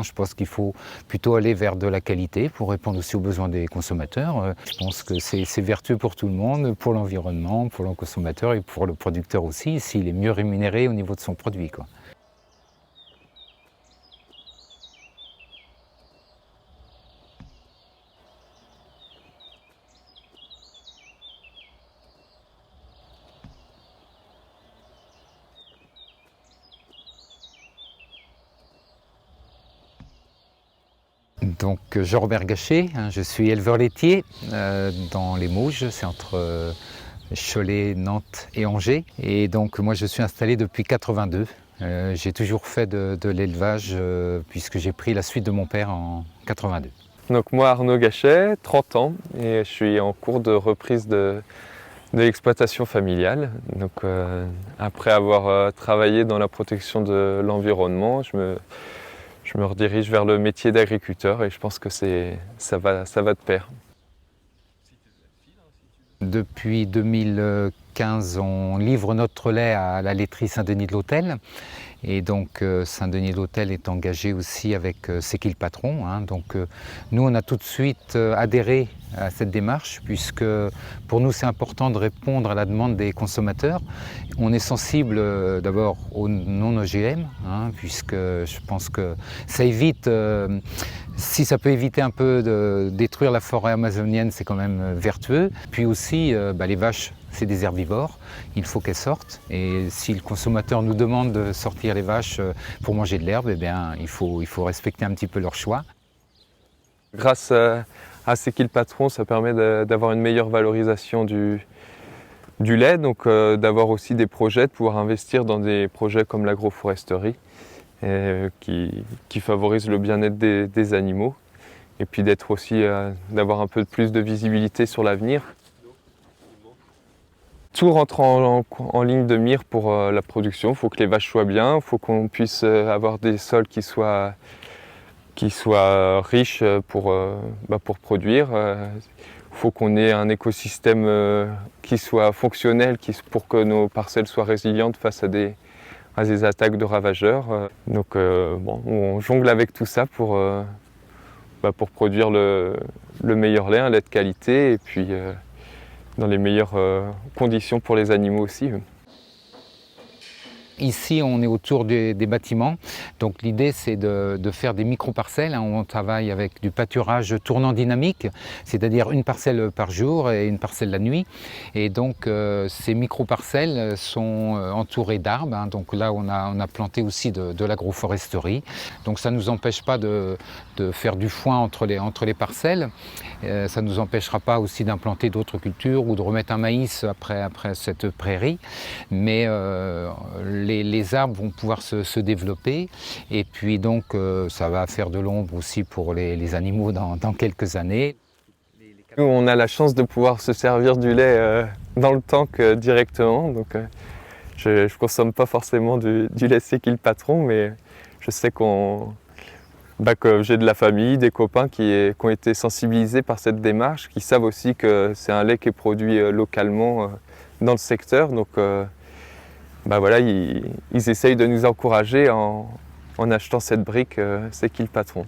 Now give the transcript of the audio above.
je pense qu'il faut plutôt aller vers de la qualité pour répondre aussi aux besoins des consommateurs. Je pense que c'est vertueux pour tout le monde, pour l'environnement, pour le consommateur et pour le producteur aussi, s'il est mieux rémunéré au niveau de son produit, quoi. Donc Jean-Robert Gachet, je suis éleveur laitier dans les Mauges, c'est entre Cholet, Nantes et Angers. Et donc moi je suis installé depuis 82. J'ai toujours fait de l'élevage puisque j'ai pris la suite de mon père en 82. Donc moi Arnaud Gachet, 30 ans, et je suis en cours de reprise de l'exploitation familiale. Donc après avoir travaillé dans la protection de l'environnement, je me redirige vers le métier d'agriculteur et je pense que ça va de pair. Depuis 2015, on livre notre lait à la laiterie Saint-Denis-de-l'Hôtel. Et donc Saint-Denis-de-l'Hôtel est engagé aussi avec C'est qui le patron, hein. Donc nous, on a tout de suite adhéré à cette démarche puisque pour nous, c'est important de répondre à la demande des consommateurs. On est sensible d'abord aux non-OGM, hein, puisque je pense que ça évite... si ça peut éviter un peu de détruire la forêt amazonienne, c'est quand même vertueux. Puis aussi, les vaches, c'est des herbivores, il faut qu'elles sortent. Et si le consommateur nous demande de sortir les vaches pour manger de l'herbe, eh bien, il faut respecter un petit peu leur choix. Grâce à C'est qui le patron, ça permet d'avoir une meilleure valorisation du lait, donc d'avoir aussi des projets, de pouvoir investir dans des projets comme l'agroforesterie. Qui favorise le bien-être des animaux et puis d'être aussi d'avoir un peu plus de visibilité sur l'avenir. Tout rentre en ligne de mire pour la production. Il faut que les vaches soient bien, il faut qu'on puisse avoir des sols qui soient riches pour produire. Il faut qu'on ait un écosystème qui soit fonctionnel pour que nos parcelles soient résilientes face à des attaques de ravageurs. Donc on jongle avec tout ça pour produire le meilleur lait, un lait de qualité et puis dans les meilleures conditions pour les animaux aussi. Ici, on est autour des bâtiments. Donc l'idée, c'est de faire des micro-parcelles. On travaille avec du pâturage tournant dynamique, c'est-à-dire une parcelle par jour et une parcelle la nuit. Et donc ces micro-parcelles sont entourées d'arbres. Hein. Donc là, on a planté aussi de l'agroforesterie. Donc ça ne nous empêche pas de faire du foin entre les parcelles. Ça ne nous empêchera pas aussi d'implanter d'autres cultures ou de remettre un maïs après cette prairie. Mais les arbres vont pouvoir se développer et puis donc ça va faire de l'ombre aussi pour les animaux dans quelques années. Nous, on a la chance de pouvoir se servir du lait dans le tank directement, donc je ne consomme pas forcément du lait C'est qui le patron, mais je sais que j'ai de la famille, des copains qui ont été sensibilisés par cette démarche, qui savent aussi que c'est un lait qui est produit localement dans le secteur. Donc ils essayent de nous encourager en achetant cette brique C'est qui le patron.